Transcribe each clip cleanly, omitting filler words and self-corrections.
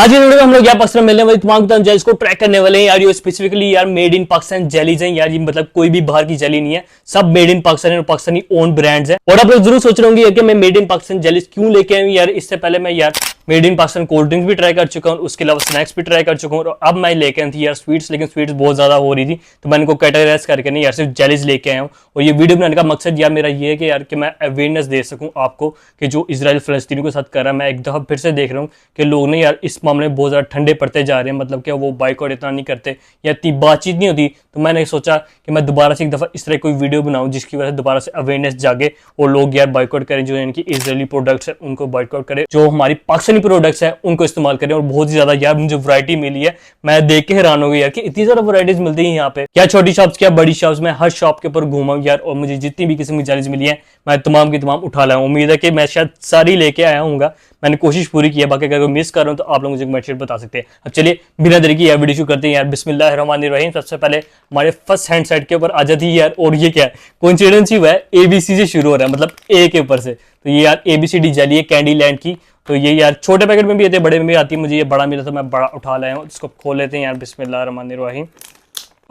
आज की वीडियो में हम लोग यार पाकिस्तान मिलने वाली तमाम जेलीज को ट्रैक करने वाले हैं यार। ये स्पेसिफिकली यार मेड इन पाकिस्तान जेलीज हैं यार। ये मतलब कोई भी बाहर की जेली नहीं है, सब मेड इन पाकिस्तान और पाकिस्तानी ओन ब्रांड्स हैं। और आप लोग जरूर सोच रहे होंगे कि मैं मेड इन पाकिस्तान जेलीज क्यों लेके आया हूं यार। इससे पहले मैं यार made in Pakistan cold drinks भी ट्राई कर चुका हूँ, उसके अलावा स्नैक्स भी ट्राई कर चुका हूँ। और अब मैं लेके आई थी यार स्वीट्स, लेकिन स्वीट्स बहुत ज्यादा हो रही थी तो मैंने इनको कैटेगराइज करके नहीं यार सिर्फ जेलीज लेके आया हूँ। और ये वीडियो बनाने का मकसद यार मेरा ये है कि यार कि मैं अवेयरनेस दे सकूँ आपको कि जो इसराइल फलस्तीन के साथ कर रहा है। मैं एक दफा फिर से देख रहा हूँ कि लोग ने यार इस मामले में बहुत ज्यादा ठंडे पड़ते जा रहे हैं, मतलब कि वो बाइकआउट इतना नहीं करते या इतनी बातचीत नहीं होती। तो मैंने सोचा कि मैं दोबारा से एक दफा इस तरह कोई वीडियो बनाऊं जिसकी वजह से दोबारा से अवेयरनेस जागे और लोग यार बाइकआउट करें, जो इनकी इजरायली प्रोडक्ट्स है उनको बाइकआउट करें, जो हमारी पाकिस्तानी प्रोडक्ट्स है उनको इस्तेमाल करें। और बहुत ही ज्यादा यार मुझे वैरायटी मिली है, मैं देख के हैरान हो गई यार कि इतनी ज्यादा वैरायटीज मिलती है यहाँ पे। क्या छोटी शॉप्स क्या बड़ी शॉप्स, मैं हर शॉप के ऊपर घूमा यार और मुझे जितनी भी किस्म की जेलीज मिली है मैं तमाम की तमाम उठा लाया हूँ। उम्मीद है कि मैं शायद सारी लेके आया हूँ, मैंने कोशिश पूरी की है। बाकी अगर मिस कर रहा हूँ तो आप लोग मुझे कमेंट बता सकते हैं। अब चलिए बिना देरी की यार वीडियो शुरू करते हैं यार। बिस्मिल्लाहिर्रहमानिर्रहीम। सबसे पहले हमारे फर्स्ट हैंड साइड के ऊपर आ जाती है यार, और ये क्या है, कोइंसिडेंस ही हुआ है, एबीसी से शुरू हो रहा है, मतलब ए के ऊपर से। तो ये यार एबीसीडी जेली है कैंडी लैंड की। तो ये यार छोटे पैकेट में भी आते हैं, बड़े में भी आती है। मुझे ये बड़ा मिला तो मैं बड़ा उठा लाया हूँ। इसको खोल लेते हैं यार, बिस्मिल्लाहिर्रहमानिर्रहीम।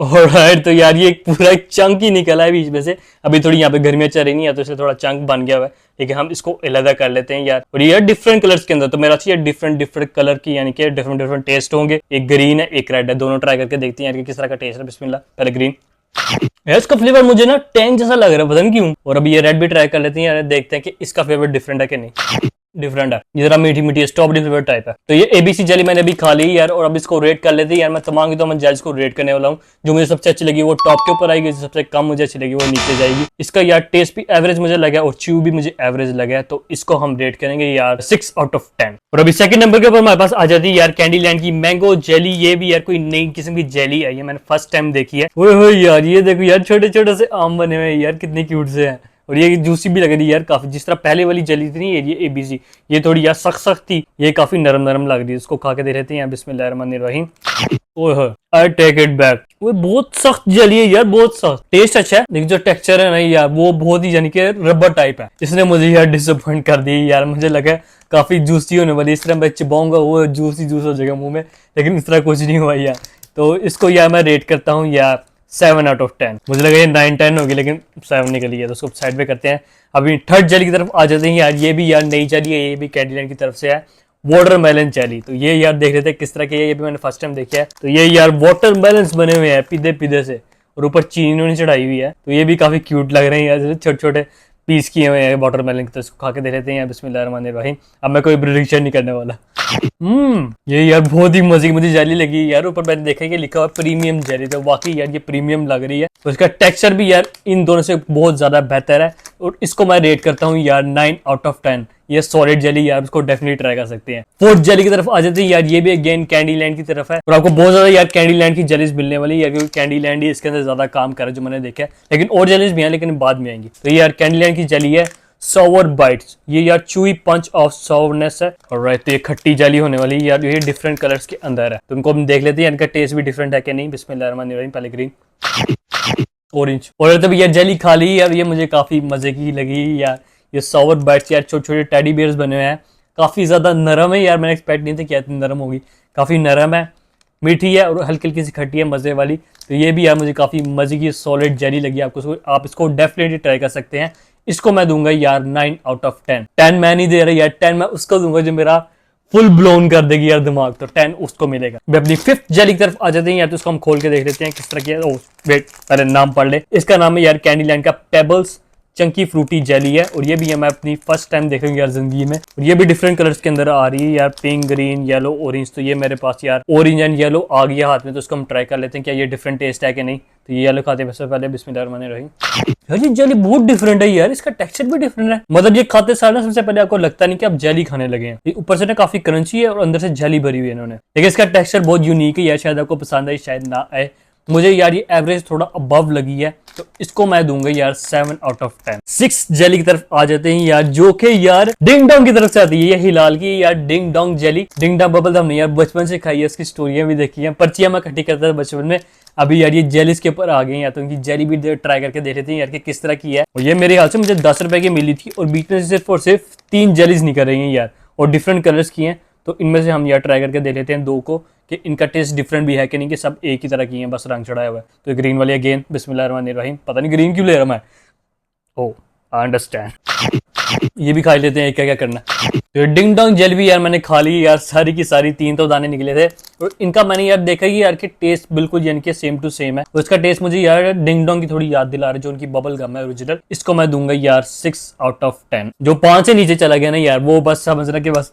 ऑलराइट, तो यार ये पूरा एक चंक ही निकला है बीच में से। अभी थोड़ी यहाँ पे गर्मियाँ चल रही नहीं है तो इसलिए थोड़ा चंक बन गया हुआ है, लेकिन हम इसको अलग कर लेते हैं यार। और ये डिफरेंट कलर्स के अंदर, तो मेरा चाहिए डिफरेंट कलर की, यानी कि डिफरेंट टेस्ट होंगे। एक ग्रीन है एक रेड है, दोनों ट्राई करके देखते हैं यार कि किस तरह का टेस्ट है। बिस्मिल्लाह, पहले ग्रीन। इसका फ्लेवर मुझे ना टैंग जैसा लग रहा है, पता नहीं क्यों। और अभी ये रेड भी ट्राई कर लेते हैं यार, देखते हैं कि इसका फ्लेवर डिफरेंट है कि नहीं। डिफरेंट है, ये जरा मीठी मीठी स्ट्रॉबेरी फ्लेवर टाइप है। तो ये एबीसी जेली मैंने अभी खा ली यार, और अब इसको रेट कर लेते हैं यार। मैं तमाम की तमाम जेल्स को रेट करने वाला हूँ। जो मुझे सबसे अच्छी लगी वो टॉप के ऊपर आएगी, सबसे कम मुझे अच्छी लगी वो नीचे जाएगी। इसका यार टेस्ट भी एवरेज मुझे लगा और च्यू भी मुझे एवरेज लगा, तो इसको हम रेट करेंगे यार 6 आउट ऑफ 10। और अभी सेकंड नंबर के ऊपर हमारे पास आ जाती है यार कैंडी लैंड की मैंगो जेली। ये भी यार कोई नई किस्म की जेली है, ये मैंने फर्स्ट टाइम देखी है। ओए यार ये देखो यार, छोटे छोटे से आम बने हुए यार, कितने क्यूट से हैं। और ये जूसी भी लग रही है यार काफी, जिस तरह पहले वाली जली थी नहीं ये एबीसी, ये थोड़ी यार सख्त थी, ये काफी नरम लग रही है। इसको खा के दे रहे हैं यार, बिस्मिल्लाहिर्रहमानिर्रहीम। ओह आई टेक इट बैक। वो बहुत सख्त जली है यार, बहुत सख्त। टेस्ट अच्छा है लेकिन जो टेक्सचर है ना यार वो बहुत ही यानी कि रबर टाइप है। इसने मुझे यार डिसअपॉइंट कर दी यार। मुझे लगा काफी जूसी होने वाली, इस तरह मैं चिबाऊंगा वो जूसी जूस हो जाएगा मुंह में, लेकिन इस तरह कुछ नहीं हुआ यार। तो इसको यार मैं रेट करता हूँ यार 7 आउट ऑफ 10। मुझे लगा ये 9-10 होगी लेकिन 7 निकली है, तो उसको साइड पे करते हैं। अभी थर्ड जेली की तरफ आ जाते हैं यार। ये भी यार नई जेली है, ये भी कैंडी लैंड की तरफ से है, वाटरमेलन जेली। तो ये यार देख लेते हैं किस तरह की है, ये भी मैंने फर्स्ट टाइम देखा है। तो ये यार वाटरमेलन बने हुए हैं पीदे पीदे से, और ऊपर चीनी उन्होंने चढ़ाई हुई है। तो ये भी काफी क्यूट लग रहे हैं यार, छोटे छोटे पीस किए हुए हैं वाटरमेलन की। तो इसको खा के देख लेते हैं यार, बिस्मिल्लाहिर्रहमानिर्रहीम। अब मैं कोई प्रेडिक्शन नहीं करने वाला। ये यार बहुत ही मजे की मुझे जेली लगी यार। ऊपर मैंने देखा कि लिखा हुआ प्रीमियम जेली, तो वाकई यार ये प्रीमियम लग रही है। तो इसका टेक्सचर भी यार इन दोनों से बहुत ज्यादा बेहतर है, और इसको मैं रेट करता हूँ यार 9 आउट ऑफ 10। ये सॉलिड जेली यार, उसको डेफिनेटली ट्राई कर सकते हैं। फोर्थ जेली की तरफ आ जाते हैं यार। ये भी अगेन कैंडी लैंड की तरफ है, और आपको बहुत ज्यादा यार कैंडी लैंड की जेलीज मिलने वाली है, क्योंकि कैंडी लैंड ही इसके अंदर ज्यादा काम कर रहा है जो मैंने देखा है। लेकिन और जेलीज भी हैं लेकिन बाद में आएंगी। तो ये यार कैंडी लैंड की जेली है सोवर बाइट्स। ये यार चूई पंच ऑफ सोवरनेस है। ऑलराइट, तो ये खट्टी जेली होने वाली है यार। ये डिफरेंट कलर्स के अंदर है, तो इनको हम देख लेते हैं इनका टेस्ट भी डिफरेंट है कि नहीं। बिस्मिल्लाहिर्रहमानिर्रहीम। पहले ग्रीन, ऑरेंज। और तब यार जेली खा ली यार, ये मुझे काफी मजे की लगी यार। ये सोवर बाइट्स यार छोटे छोटे टेडी बियर्स बने हुए हैं, काफी ज्यादा नरम है यार। मैंने एक्सपेक्ट नहीं था कि इतनी नरम होगी। काफी नरम है, मीठी है और हल्की हल्की सी खट्टी है, मजे वाली। तो ये भी यार मुझे काफी मजे की सॉलिड जेली लगी। आपको आप इसको डेफिनेटली ट्राई कर सकते हैं। इसको मैं दूंगा यार 9 आउट ऑफ 10। 10 मैं नहीं दे रहा यार, 10 मैं उसको दूंगा जो मेरा फुल ब्लोन कर देगी यार दिमाग, तो 10 उसको मिलेगा। अपनी फिफ्थ जेली की तरफ आ जाते हैं यार, तो इसको हम खोल के देख लेते हैं किस तरह की है। वेट, पहले नाम पढ़ ले। इसका नाम है यार कैंडी लैंड का पेबल्स चंकी फ्रूटी जेली है, और ये भी मैं अपनी फर्स्ट टाइम देख रही हूँ यार जिंदगी में। और ये भी डिफरेंट कलर्स के अंदर आ रही है यार, पिंक, ग्रीन, येलो, ऑरेंज। तो ये मेरे पास यार ऑरेंज एंड येलो आ गया हाथ में, तो इसको हम ट्राई कर लेते हैं क्या ये डिफरेंट टेस्ट है कि नहीं। तो ये येलो खाते सबसे पहले बिस्मिल्लाहिर्रहमानिर्रहीम। यार ये जेली बहुत डिफरेंट है यार, इसका टेक्सचर भी डिफरेंट है। मतलब ये खाते सार ना सबसे पहले आपको लगता नहीं कि आप जेली खाने लगे हैं। ये ऊपर से ना काफी क्रंची है और अंदर से जेली भरी हुई है इन्होंने, लेकिन इसका टेक्सचर बहुत यूनिक है यार। शायद आपको पसंद आए शायद ना आए। मुझे यार ये एवरेज थोड़ा अबव लगी है, तो इसको मैं दूंगा यार 7 आउट ऑफ 10। 6 जेली की तरफ आ जाते हैं यार, जो कि यार डिंग डोंग की तरफ से आती है। ये हिलाल की यार ding dong jelly. Ding dong bubble हमने यार बचपन से खाई है, इसकी स्टोरियां भी देखी है, पर्चियां मैं इकट्ठी करता था बचपन में। अभी यार ये जेलीज के ऊपर आ गए हैं, तो इनकी जेली भी ट्राई करके देख लेते हैं यार कि किस तरह की है। और ये मेरे ख्याल से मुझे 10 रुपए की मिली थी, और बीच में सिर्फ और सिर्फ 3 जेलीज निकल रही हैं यार, और डिफरेंट कलर्स की हैं। तो इनमें से हम यार ट्राई करके दे लेते हैं दो को कि इनका टेस्ट डिफरेंट भी है कि नहीं, कि सब एक ही तरह की हैं, बस रंग चढ़ाया हुआ है। तो ग्रीन वाली अगेन बिस्मिल्लाहिर्रहमानिर्रहीम, पता नहीं ग्रीन क्यों ले रहा मैं, ओ आई अंडरस्टैंड। ये भी खा लेते हैं, क्या क्या करना है। तो डिंग डोंग जलेबी यार मैंने खा ली यार, सारी की सारी 3 तो दाने निकले थे। और इनका मैंने यार देखा कि यार कि टेस्ट बिल्कुल यानी कि सेम टू सेम है। उसका टेस्ट मुझे यार डिंग डोंग की थोड़ी याद दिला रहा है, जो उनकी बबल गम है ओरिजिनल। इसको मैं दूंगा यार 6 आउट ऑफ 10। जो 5 से नीचे चला गया ना यार, वो बस समझ रहा कि बस।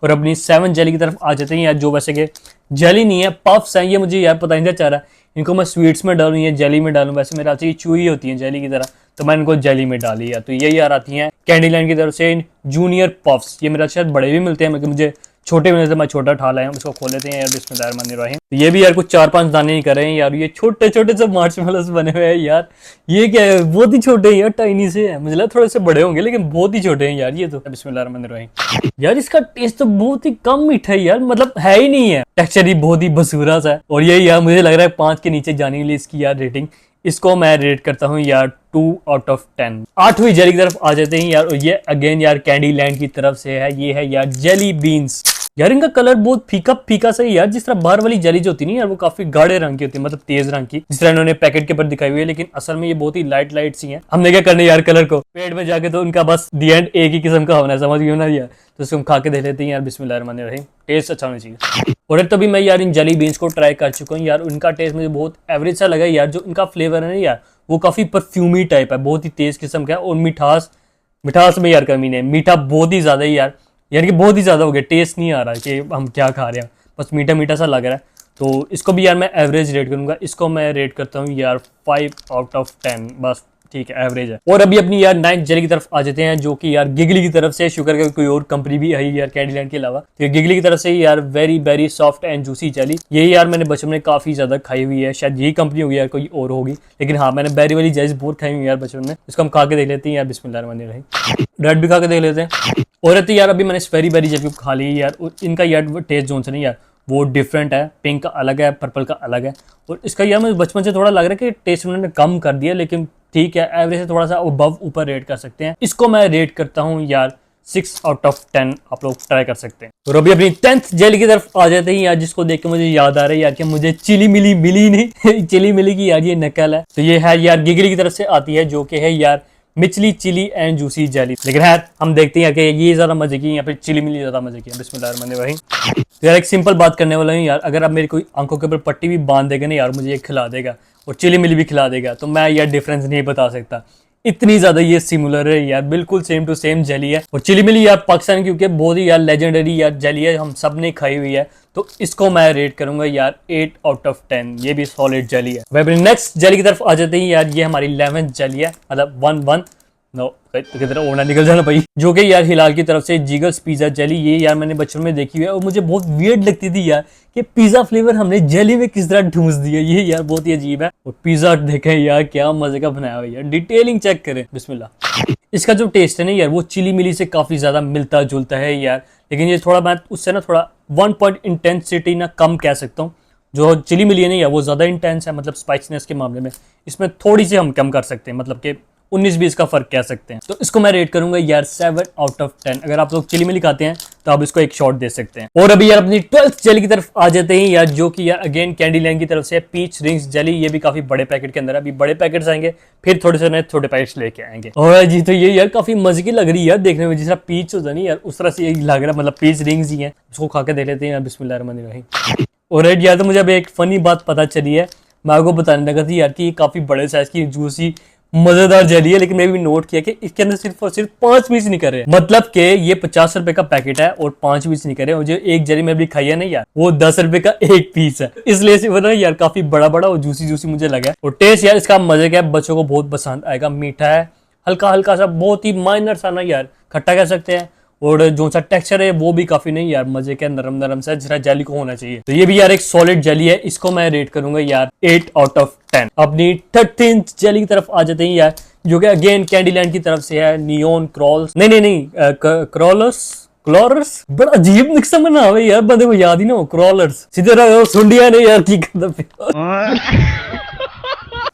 और अपनी 7 जेली की तरफ आ जाते हैं यार, जो वैसे के जेली नहीं है, पफ्स हैं ये। मुझे यार पता नहीं चाह रहा इनको मैं स्वीट्स में डालूं या जेली में डालूं। वैसे मेरा ये चूई होती है जेली की तरह, तो मैं इनको जेली में डाली यार। तो ये यार आती हैं कैंडीलैंड की तरफ से जूनियर पफ्स। ये मेरा शायद बड़े भी मिलते हैं, लेकिन मुझे छोटे मिलने से मैं छोटा उठा लाया हूँ। इसको खोल लेते हैं यार, बिस्मिल्लाहिर्रहमानिर्रहीम। तो ये भी यार कुछ 4-5 दाने ही कर रहे हैं यार। ये छोटे छोटे से मार्शमेलोस बने हुए हैं यार। ये क्या है, बहुत ही छोटे हैं यार, टाइनी से है। मुझे लगा थोड़े से बड़े होंगे, लेकिन बहुत ही छोटे हैं यार ये तो। बिस्मिल्लाहिर्रहमानिर्रहीम। यार इसका टेस्ट तो बहुत ही कम मीठा है यार, मतलब है ही नहीं है। टेक्सचर ही बहुत ही बसूरा सा है। और ये यार मुझे लग रहा है 5 के नीचे जाने के लिए इसकी यार रेटिंग। इसको मैं रेट करता हूँ यार 2 आउट ऑफ 10। 8वीं जेली की तरफ आ जाते हैं यार। और ये अगेन यार कैंडीलैंड की तरफ से है। ये है यार जेली बीन्स। यार इनका कलर बहुत फीका फीका सा है यार, जिस तरह बाहर वाली जेली जो होती है यार, वो काफी गाढ़े रंग की होती है, मतलब तेज रंग की, जिस तरह इन्होंने पैकेट के ऊपर दिखाई हुई है। लेकिन असल में ये बहुत ही लाइट लाइट सी हैं। हमने क्या करना यार, कलर को पेट में जाके तो उनका बस दी एंड एक ही किस्म का होना है, समझ गए ना यार। तो इसको हम खा के देख लेते हैं यार, बिस्मिल्लाहिर्रहमानिर्रहीम। टेस्ट अच्छा होना चाहिए। और तभी मैं यार इन जेली बीन्स को ट्राई कर चुका हूँ यार। उनका टेस्ट मुझे बहुत एवरेज सा लगा यार। जो इनका फ्लेवर है ना यार, वो काफी परफ्यूमी टाइप है, बहुत ही तेज किस्म का है। और मिठास में यार कमी नहीं है, मीठा बहुत ही ज्यादा है यार, यानी कि बहुत ही ज्यादा हो गया। टेस्ट नहीं आ रहा है कि हम क्या खा रहे हैं, बस मीठा मीठा सा लग रहा है। तो इसको भी यार मैं एवरेज रेट करूंगा। इसको मैं रेट करता हूँ यार 5 आउट ऑफ 10, बस ठीक है, एवरेज है। और अभी अपनी यार 9th जेली की तरफ आ जाते हैं, जो कि यार गिगली की तरफ से। शुगर का कोई और कंपनी भी आई यार कैंडीलैंड के अलावा, तो गिगली की तरफ से यार very very soft and juicy jelly. ये यार मैंने बचपन में काफी ज्यादा खाई हुई है। शायद यही कंपनी होगी यार, कोई और होगी, लेकिन हाँ मैंने बेरी वाली जेली बहुत खाई हुई यार बचपन में। इसको हम खा के देख लेते हैं यार, बिस्मिल्लाहिर्रहमानिर्रहीम। रेड भी खा के देख लेते हैं। और तो यार अभी मैंने स्पेरी बेरी जेली खा ली यार। इनका यार टेस्ट जोन से नहीं यार, वो डिफरेंट है। पिंक का अलग है, पर्पल का अलग है। और इसका यार मुझे बचपन से थोड़ा लग रहा है कि टेस्ट उन्होंने कम कर दिया, लेकिन ठीक है, एवरेज से थोड़ा सा अबव ऊपर रेट कर सकते हैं। इसको मैं रेट करता हूँ यार 6 आउट ऑफ 10। आप लोग ट्राई कर सकते हैं। और अभी अपनी 10th जेली की तरफ आ जाते हैं यार, जिसको देख के मुझे याद आ रहा है यार कि मुझे चिली मिली नहीं चिली मिली की यार ये नकल है। तो ये है यार गिगली की तरफ से आती है, जो कि है यार मिचली चिली एंड जूसी जेली। लेकिन यार हम देखते हैं कि ये ज्यादा मजे की या फिर चिली मिली ज्यादा मजे की है। बिस्मिल्लाहिर्रहमानिर्रहीम। तो यार एक सिंपल बात करने वाला हूँ यार, अगर आप मेरी कोई आंखों के ऊपर पट्टी भी बांध देगा ना यार, मुझे ये खिला देगा और चिली मिली भी खिला देगा, तो मैं यार डिफरेंस नहीं बता सकता। इतनी ज्यादा ये सिमिलर है यार, बिल्कुल सेम टू सेम जेली है। और चिली मिली यार पाकिस्तान क्योंकि बहुत ही यार लेजेंडरी यार जेली है, हम सब ने खाई हुई है। तो इसको मैं रेट करूंगा यार 8 आउट ऑफ 10। ये भी सॉलिड जेली है। वह नेक्स्ट जेली की तरफ आ जाते हैं यार। ये हमारी 11th जेली है, मतलब 1-1 नो किधर ओना निकल जाना भाई, जो कि यार हिलाल की तरफ से जिगर्स पिज्जा जेली। ये यार मैंने बचपन में देखी हुई है और मुझे बहुत वियर्ड लगती थी यार कि पिज्जा फ्लेवर हमने जेली में किस तरह ढूंस दिया। ये यार बहुत ही अजीब है। और पिज्जा देखें यार क्या मजे का बनाया हुआ यार, डिटेलिंग चेक करें, बिस्मिल्लाह। इसका जो टेस्ट है ना यार, वो चिली मिली से काफी ज्यादा मिलता जुलता है यार। लेकिन ये थोड़ा मैं उससे ना थोड़ा 1 पॉइंट इंटेंसिटी ना कम कह सकता हूँ। जो चिली मिली है ना यार, वो ज्यादा इंटेंस है, मतलब स्पाइसीनेस के मामले में इसमें थोड़ी सी हम कम कर सकते हैं, मतलब कि 19-20 का फर्क कह सकते हैं। तो इसको मैं रेट करूंगा यार 7 आउट ऑफ 10। अगर आप लोग चिली मिली खाते हैं तो आप इसको एक शॉट दे सकते हैं। और अभी यार अपनी 12th जेली की तरफ आ जाते हैं यार, जो कि यार अगेन कैंडीलैंड की तरफ से पीच रिंग्स जेली। ये भी काफी बड़े पैकेट के अंदर है। अभी बड़े पैकेट्स आएंगे, फिर थोड़े से नए छोटे पैकेट्स लेके आएंगे। और जी तो ये यार काफी मजे की लग रही है यार देखने में, जिस तरह पीच होता नहीं यार, उस तरह से ये लग रहा है, मतलब पीच रिंग्स ही है। उसको खा के देख लेते हैं यार, बिस्मिल्लाहिर्रहमानिर्रहीम। और यार तो मुझे अब एक फनी बात पता चली है, मैं आपको बताने लगा थी यार कि ये काफी बड़े साइज की जूसी मजेदार जेली है। लेकिन मैं भी नोट किया कि इसके अंदर सिर्फ और सिर्फ 5 पीस निकल रहे हैं, मतलब कि ये 50 रुपए का पैकेट है और 5 पीस निकल रहे हैं। जो एक जेली में भी खाई है ना यार, वो 10 रुपए का एक पीस है, इसलिए से ना यार काफी बड़ा बड़ा और जूसी जूसी मुझे लगा है। और टेस्ट यार इसका मजे का है, बच्चों को बहुत पसंद आएगा। मीठा है, हल्का हल्का सा, बहुत ही माइनर सा ना यार, खट्टा कह सकते हैं। और जो सा टेक्सचर है वो भी काफी नहीं यार मजे का, नरम नरम सा, जिस जेली को होना चाहिए। तो ये भी यार एक सॉलिड जेली है। इसको मैं रेट करूंगा यार 8 आउट ऑफ 10। अपनी 13th जेली की तरफ आ जाते हैं यार, जो कि अगेन कैंडीलैंड की तरफ से है। नियोन क्रॉल्स नहीं क्रॉलर्स बड़ा अजीब निक्सा बना हुआ यार, बंदे को याद ही ना हो। क्रॉलर्स सीधे सुंडिया ने यार की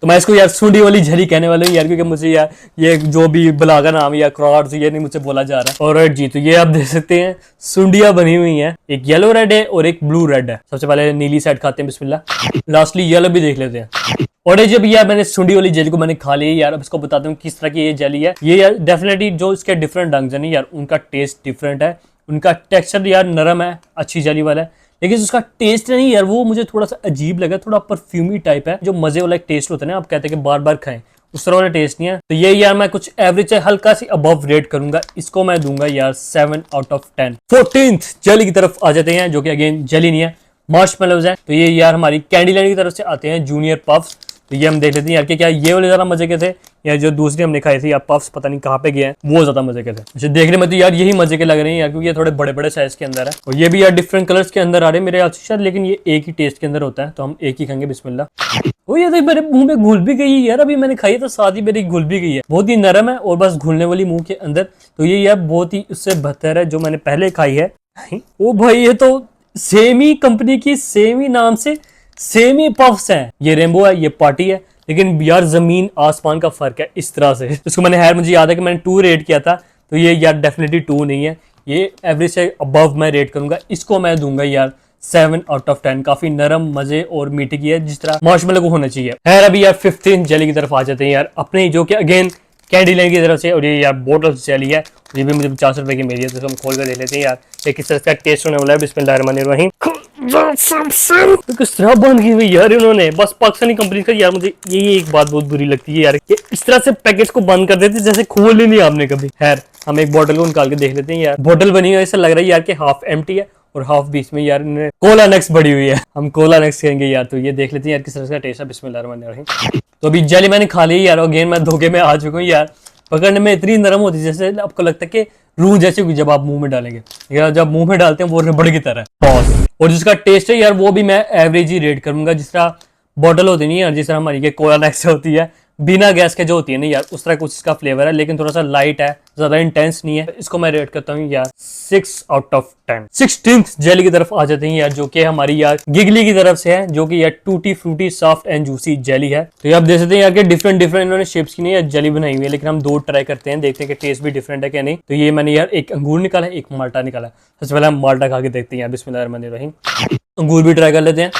तो मैं इसको यार सुंडी वाली झली कहने वाला हूँ यार, क्योंकि मुझे यार ये जो भी बलागा नाम या क्रॉड्स ये नहीं मुझसे बोला जा रहा है। और जी तो ये आप देख सकते हैं सुंडिया बनी हुई है, एक येलो रेड है और एक ब्लू रेड है। सबसे पहले नीली साइड खाते हैं बिस्मिल्लाह, लास्टली येलो भी देख लेते हैं। और ये जब यार मैंने सुंडी वाली जेली को मैंने खा ली यार, अब इसको बताता हूँ किस तरह की ये जेली है। ये यार डेफिनेटली जो इसके डिफरेंट रंग है यार, उनका टेस्ट डिफरेंट है, उनका टेक्सचर यार नरम है, अच्छी जेली वाला है, लेकिन उसका टेस्ट नहीं यार वो मुझे थोड़ा सा अजीब लगा, थोड़ा परफ्यूमी टाइप है, जो मजे वाला एक टेस्ट होता है ना, आप कहते हैं कि बार बार खाएं, उस तरह वाला टेस्ट नहीं है। तो ये यार मैं कुछ एवरेज है, हल्का सी अबव रेट करूंगा, इसको मैं दूंगा यार 7 आउट ऑफ 10। 14th जेली की तरफ आ जाते हैं, जो कि अगेन जेली नहीं है, मार्शमेलोज है। तो ये यार हमारी कैंडीलैंड की तरफ से आते हैं, जूनियर पफ्स। तो ये हम देख लेते हैं यार कि क्या ये वाले ज्यादा मजे के थे या जो दूसरी हमने खाई थी यार पफ्स, पता नहीं कहाँ पे गए हैं, वो ज्यादा मजे के थे। मुझे देखने में तो यार यही मजे के लग रहे हैं यार, क्योंकि ये थोड़े बड़े बड़े साइज के अंदर है और ये भी यार डिफरेंट कलर्स के अंदर आ रहे हैं मेरे ख्याल से शायद, लेकिन ये एक ही टेस्ट के अंदर होता है, तो हम एक ही खाएंगे बिस्मिल्लाह। वो ये तो मेरे मुंह में घुल भी गई है यार, अभी मैंने खाई तो साथ ही मेरी घुल भी गई है, बहुत ही नरम है और बस घुलने वाली मुंह के अंदर। तो ये यार बहुत ही उससे बेहतर है जो मैंने पहले खाई है। ओ भाई ये तो सेम ही कंपनी की सेम ही नाम से सेम ही पफ्स हैं, ये रेनबो है ये पार्टी है, लेकिन यार जमीन आसमान का फर्क है इस तरह से। इसको मैंने खैर मुझे याद है कि मैंने 2 रेट किया था, तो ये यार डेफिनेटली 2 नहीं है, ये एवरेज से अबव मैं रेट करूंगा, इसको मैं दूंगा यार 7 आउट ऑफ 10। काफी नरम मजे और मीठी की है, जिस तरह मार्शमेलो को होना चाहिए। खैर अभी यार 15th जेली की तरफ आ जाते हैं यार अपने, जो कि अगेन कैंडीलैंड की तरफ से, और ये यार बोटल जेली है, ये भी मुझे 50 रुपए की मिली है, तो हम खोल कर देख लेते हैं यार ये किस तरह का टेस्ट होने वाला है। बिस्मिल्लाहिर्रहमानिर्रहीम। किस तरह बंद की हुई यार इन्होंने, बस पाकिस्तानी कंपनी का यार मुझे यही एक बात बहुत बुरी लगती है यार, कि इस तरह से पैकेट्स को बंद कर देते जैसे खोल ही नहीं आपने कभी। खैर हम एक बोतल को निकाल के देख लेते हैं यार, बोतल बनी हुई ऐसा लग रहा है यार कि हाफ एम्प्टी है और हाफ बीच में यार इन्होंने कोला नेक्स बड़ी हुई है, हम कोला नेक्स कहेंगे यार। तो ये देख लेते हैं यार किस तरह का टेस्ट है। बिस्मिल्लाहिर्रहमानिर्रहीम। तो अभी जेली मैंने खा ली यार, अगेन मैं धोखे में आ चुका हूँ यार, पकड़ने में इतनी नरम होती है जैसे आपको लगता है कि रूह जैसी हुई जब आप मुंह में डालेंगे, या जब मुंह में डालते हैं वो रबड़ की तरह पॉज। और जिसका टेस्ट है यार वो भी मैं एवरेज ही रेट करूंगा, जिस तरह बॉटल होती नहीं यार, जिस तरह हमारी कोला नेक्स होती है बिना गैस के जो होती है ना यार, उस तरह कुछ इसका फ्लेवर है, लेकिन थोड़ा सा लाइट है, ज्यादा इंटेंस नहीं है। इसको मैं रेट करता हूँ यार 6 आउट ऑफ 10। 16th जेली की तरफ आ जाते हैं यार, जो कि हमारी यार गिगली की तरफ से है, जो कि यार tutti frutti soft and juicy jelly है। तो ये आप देख सकते हैं यार कि डिफरेंट इन्होंने शेप्स की नहीं यार जेली बनाई हुई है, लेकिन हम 2 ट्राई करते हैं, देखते हैं कि टेस्ट भी डिफरेंट है क्या नहीं। तो ये मैंने यार एक अंगूर निकाला है, एक माल्टा निकाला है। सबसे पहले हम माल्टा खा के देखते हैं यार, बिस्मिल्लाहिर्रहमानिर्रहीम। अंगूर भी ट्राई कर लेते हैं।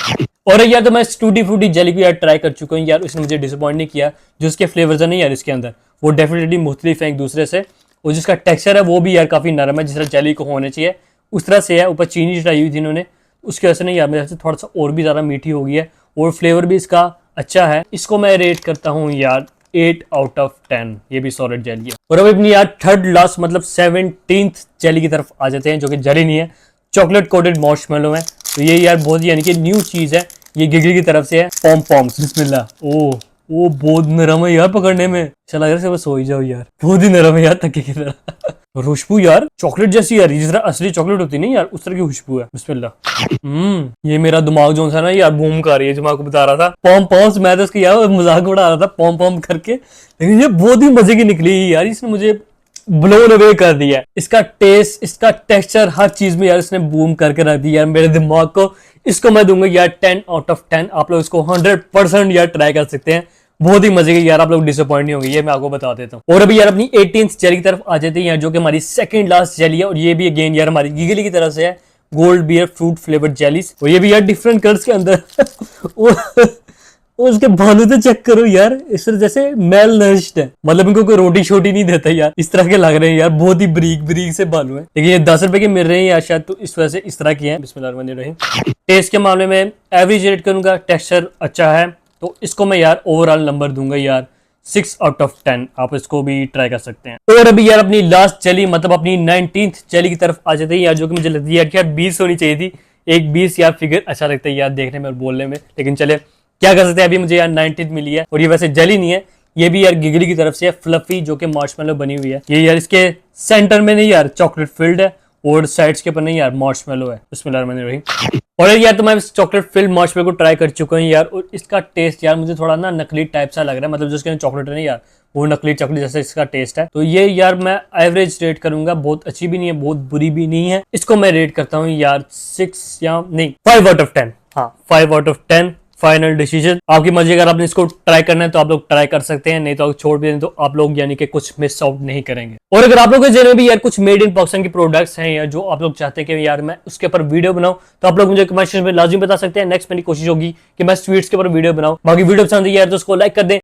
और यार तो मैं टूटी फ्रूटी जेली भी यार ट्राई कर चुका हूँ यार, उसने मुझे डिसअपॉइंट नहीं किया। जो उसके फ्लेवर्स है नहीं यार इसके अंदर, वो डेफिनेटली मुख्तलिफ है एक दूसरे से, और जिसका टेक्सचर है वो भी यार काफी नरम है, जिस तरह जेली को होने चाहिए उस तरह से है। ऊपर चीनी चढ़ाई हुई थी इन्होंने, उसकी वजह से नहीं यार मेरे से थोड़ा सा और भी ज्यादा मीठी हो गई है, और फ्लेवर भी इसका अच्छा है। इसको मैं रेट करता हूँ यार 8 आउट ऑफ 10। ये भी सॉलिड जेली है। और अब अपनी यार थर्ड लास्ट मतलब 17th जेली की तरफ आ जाते हैं, जो कि जेली नहीं है, चॉकलेट कोटेड मार्शमेलो है। तो ये यार बहुत ही यानी कि न्यू चीज है, ये गिगली की तरफ से है। पॉम पॉम्स बिस्मिल्लाह। ओ बहुत नरम है यार पकड़ने में, चला यार से सो ही जाओ यार, बहुत ही नरम है यार तके की तरह। खुशबू यार चॉकलेट जैसी यार, जिस तरह असली चॉकलेट होती है नहीं यार, उस तरह की खुशबू है। बिस्मिल्लाह। ये मेरा दिमाग जो है ना यार बूम कर रही है, जो मैं आपको बता रहा था पॉम पॉम्स, मैं तो इसकी यार मजाक उड़ा रहा था पॉम पॉम करके, लेकिन ये बहुत ही मजे की निकली यार, इसने मुझे ब्लोन अवे कर दिया। इसका टेस्ट, इसका टेक्सचर, हर चीज में यार इसने बूम करके रख दिया यार मेरे दिमाग को। इसको मैं दूंगा यार 10 आउट ऑफ 10। आप लोग इसको 100% यार ट्राई कर सकते हैं, बहुत ही मजे की यार, आप लोग डिसअपॉइंट नहीं होंगे, ये मैं आपको बता देता हूँ। और अभी यार अपनी 18th जेली की तरफ आ जाते हैं यार, जो कि हमारी सेकंड लास्ट जेली है, और ये भी अगेन यार हमारी गिगली की तरफ से है, gold bear fruit flavoured jellies. और ये भी यार डिफरेंट कलर्स के अंदर उसके भालू तो चेक करो यार, इस तरह जैसे मेल नरिश्ड है, मतलब इनको कोई रोटी छोटी नहीं देता यार, इस तरह के लग रहे हैं यार, बहुत ही बरीक बरीक से भालू है, लेकिन ये 10 रुपए के मिल रहे हैं यार शायद, तो इस वजह से इस तरह के हैं। बिस्मिल्लाहिर्रहमानिर्रहीम। टेस्ट के मामले में एवरेज रेट करूंगा, टेक्सचर अच्छा है, तो इसको मैं यार ओवरऑल नंबर दूंगा यार 6 आउट ऑफ 10। आप इसको भी ट्राई कर सकते हैं। और अभी यार अपनी लास्ट जेली मतलब अपनी 19th जेली की तरफ आ जाते हैं यार, जो कि मुझे लगती है यार 20 होनी चाहिए थी। एक 20 यार फिगर अच्छा लगता है यार देखने में और बोलने में, लेकिन चले क्या कर सकते हैं। अभी मुझे यार 19th मिली है, और ये वैसे जेली नहीं है, ये भी यार गिगली की तरफ से है, फ्लफी, जो कि मार्शमेलो बनी हुई है। ये यार इसके सेंटर में नहीं यार चॉकलेट फिल्ड है, और साइड्स के ऊपर नहीं यार मार्शमेलो है। बिस्मिल्लाहिर्रहमानिर्रहीम। और यार तो मैं चॉकलेट फिल्ड मार्शमेलो को ट्राई कर चुका हूँ यार, और इसका टेस्ट यार मुझे थोड़ा ना नकली टाइप सा लग रहा है, मतलब जो इसके चॉकलेट है नहीं यार, वो नकली चॉकलेट जैसा इसका टेस्ट है। तो ये यार मैं एवरेज रेट करूंगा, बहुत अच्छी भी नहीं है बहुत बुरी भी नहीं है। इसको मैं रेट करता हूँ यार 6 या नहीं 5 आउट ऑफ 10। हाँ 5 आउट ऑफ 10 फाइनल डिसीजन आपकी मर्जी। अगर आपने इसको ट्राई करना है तो आप लोग ट्राई कर सकते हैं, नहीं तो छोड़ भी दें तो आप लोग यानी कि कुछ मिस आउट नहीं करेंगे। और अगर आप लोगों के जेब में भी यार कुछ मेड इन पाकिस्तान के प्रोडक्ट्स हैं या जो आप लोग चाहते हैं कि यार मैं उसके ऊपर वीडियो बनाऊं, तो आप लोग मुझे कमेंट सेक्शन में लाजमी बता सकते हैं। नेक्स्ट मेरी कोशिश होगी कि मैं स्वीट्स के ऊपर वीडियो बनाऊं। बाकी वीडियो पसंद आई यार तो उसको लाइक कर दें,